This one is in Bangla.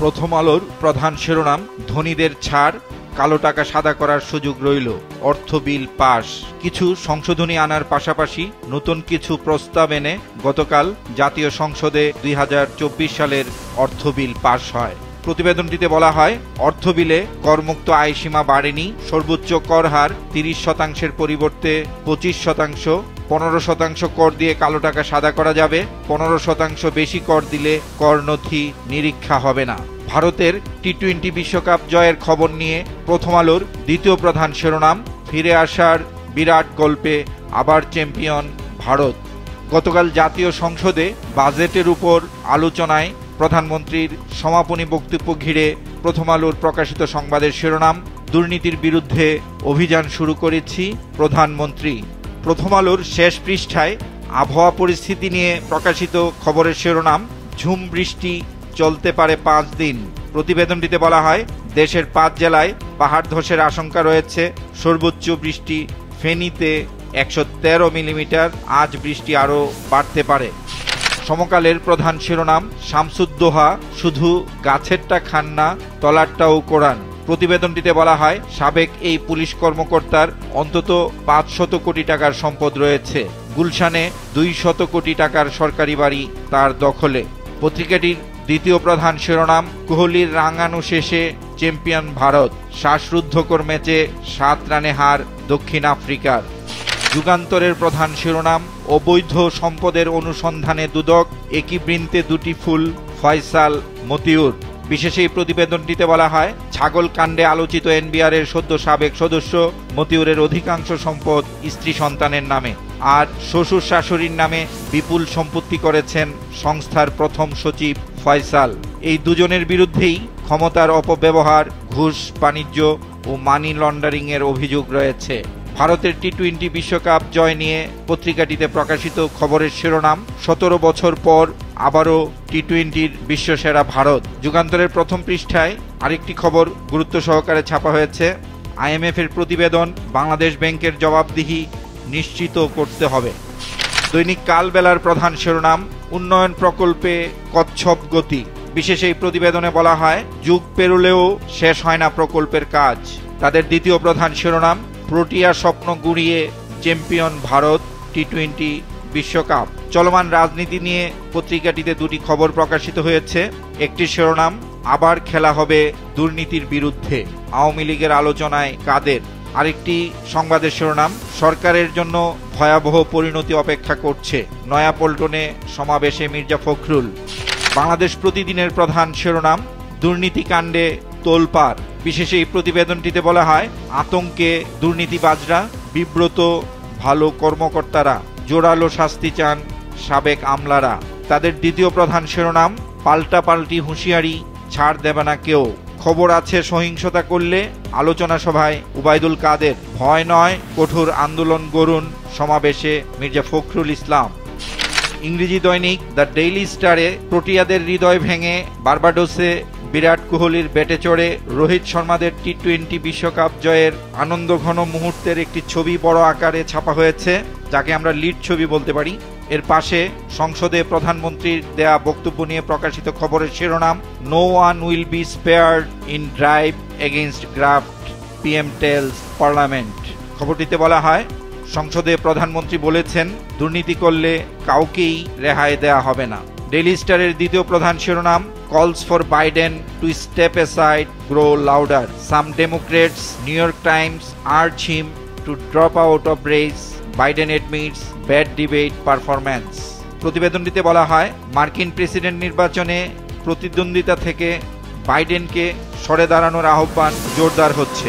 প্রথম আলোর প্রধান শিরোনাম, ধনীদের ছাড়, কালো টাকা সাদা করার সুযোগ রইল, অর্থ বিল পাস। কিছু সংশোধনী আনার পাশাপাশি নতুন কিছু প্রস্তাব এনে গতকাল জাতীয় সংসদে ২০২৪ সালের অর্থ বিল পাস হয়। প্রতিবেদনটিতে বলা হয়, অর্থ বিলে করমুক্ত আয়সীমা বাড়েনি, সর্বোচ্চ কর হার ৩০% পরিবর্তে ২৫%, ১৫% কর দিয়ে কালো টাকা সাদা করা যাবে, ১৫% বেশি কর দিলে কর নথি নিরীক্ষা হবে না। ভারতের টি-20 বিশ্বকাপ জয়ের খবর নিয়ে প্রথম আলোর দ্বিতীয় প্রধান শিরোনাম, ফিরে আসার বিরাট গল্পে আবার চ্যাম্পিয়ন ভারত। গতকাল জাতীয় সংসদে বাজেটের উপর আলোচনায় প্রধানমন্ত্রীর সমাপনী বক্তব্য ঘিরে প্রথম আলোর প্রকাশিত সংবাদের শিরোনাম, দুর্নীতির বিরুদ্ধে অভিযান শুরু করেছি প্রধানমন্ত্রী। প্রথম আলোর শেষ পৃষ্ঠায় আবহাওয়া পরিস্থিতি নিয়ে প্রকাশিত খবরের শিরোনাম, ঝুম বৃষ্টি চলতে পারে 5 দিন। প্রতিবেদনটিতে বলা হয়, দেশের 5 জেলায় পাহাড় ধসের আশঙ্কা রয়েছে। সর্বোচ্চ বৃষ্টি ফেনীতে 113 মিলিমিটার, আজ বৃষ্টি আরও বাড়তে পারে। সমকালের প্রধান শিরোনাম, শামসুদ্দোহা শুধু গাছেরটা খান না, তলারটাও কোরআন। প্রতিবেদনটিতে বলা হয়, সাবেক এই পুলিশ কর্মকর্তার অন্তত 500 কোটি টাকার সম্পদ রয়েছে। গুলশানে 200 কোটি টাকার সরকারি বাড়ি তার দখলে। পত্রিকাটির দ্বিতীয় প্রধান শিরোনাম, কোহলির রাঙানো শেষে চ্যাম্পিয়ন ভারত, শ্বাসরুদ্ধকর ম্যাচে 7 রানে হার দক্ষিণ আফ্রিকার। যুগান্তরের প্রধান শিরোনাম, অবৈধ সম্পদের অনুসন্ধানে দুদক, একই বৃন্তে 2টি ফুল, ফয়সাল, মতিউর। বিশেষ এই প্রতিবেদনটিতে বলা হয়, ছাগল কাণ্ডে আলোচিত এনবিআরের সদ্য সাবেক সদস্য মতিউরের অধিকাংশ সম্পদ স্ত্রী সন্তানের নামে, আর শ্বশুর শাশুড়ির নামে বিপুল সম্পত্তি করেছেন সংস্থার প্রথম সচিব ফয়সাল। এই দুজনের বিরুদ্ধেই ক্ষমতার অপব্যবহার, ঘুষ বাণিজ্য ও মানি লন্ডারিং এর অভিযোগ রয়েছে। ভারতের টি-20 বিশ্বকাপ জয় নিয়ে পত্রিকাটিতে প্রকাশিত খবরের শিরোনাম, 17 বছর পর আবারও টি-20-র বিশ্বসেরা ভারত। যুগান্তরের প্রথম পৃষ্ঠায় আরেকটি খবর গুরুত্ব সহকারে ছাপা হয়েছে, IMF এর প্রতিবেদন, বাংলাদেশ ব্যাংকের জবাবদিহি নিশ্চিত করতে হবে। দৈনিক কালবেলার প্রধান শিরোনাম, উন্নয়ন প্রকল্পে কচ্ছপ গতি। বিশেষ এই প্রতিবেদনে বলা হয়, যুগ পেরোলেও শেষ হয় না প্রকল্পের কাজ। তাদের দ্বিতীয় প্রধান শিরোনাম, প্রোটিয়া স্বপ্ন গুঁড়িয়ে চ্যাম্পিয়ন ভারত, টি-20 বিশ্বকাপ। চলমান রাজনীতি নিয়ে পত্রিকাটিতে 2টি খবর প্রকাশিত হয়েছে। একটি শিরোনাম, আবার খেলা হবে দুর্নীতির বিরুদ্ধে, আওয়ামী লীগের আলোচনায় কাদের। আরেকটি সংবাদের শিরোনাম, সরকারের জন্য ভয়াবহ পরিণতি অপেক্ষা করছে, নয়াপল্টনে সমাবেশে মির্জা ফখরুল। বাংলাদেশ প্রতিদিনের প্রধান শিরোনাম, দুর্নীতিকাণ্ডে তোলপাড়। বিশেষ এই প্রতিবেদনটিতে বলা হয়, আতঙ্কে দুর্নীতিবাজরা, বিব্রত ভালো কর্মকর্তারা, জোরালো শাস্তি চান সাবেক আমলারা। তাদের দ্বিতীয় প্রধান শিরোনাম, পাল্টাপাল্টি হুঁশিয়ারি, ছাড় দেবে না কেউ। খবর আছে সহিংসতা করলে আলোচনা সভায় উবাইদুল কাদের, ভয় নয় কঠোর আন্দোলন গড়ুন, সমাবেশে মির্জা ফখরুল ইসলাম। ইংরেজি দৈনিক দ্য ডেইলি স্টারে প্রোটিয়াদের হৃদয় ভেঙে বার্বাডোসে বিরাট কোহলির ব্যাটে চড়ে রোহিত শর্মাদের টি-20 বিশ্বকাপ জয়ের আনন্দঘন মুহূর্তের একটি ছবি বড় আকারে ছাপা হয়েছে, যাকে আমরা লিড ছবি বলতে পারি। এর পাশে সংসদে প্রধানমন্ত্রীর দেয়া বক্তব্য নিয়ে প্রকাশিত খবরের শিরোনাম, no one will be spared in drive against graft, PM tells parliament. খবরটিতে বলা হয়, সংসদে প্রধানমন্ত্রী বলেছেন, দুর্নীতি করলে কাউকেই রেহাই দেয়া হবে না। ডেইলি স্টারের দ্বিতীয় প্রধান শিরোনাম, calls for Biden to step aside grow louder, some Democrats New York Times urge him to drop out of race, Biden admits bad debate performance. প্রতিবেদনটিতে বলা হয়, মার্কিন প্রেসিডেন্ট নির্বাচনে প্রতিদ্বন্দ্বিতা থেকে বাইডেনকে সরে দাঁড়ানোর আহ্বান জোরদার হচ্ছে।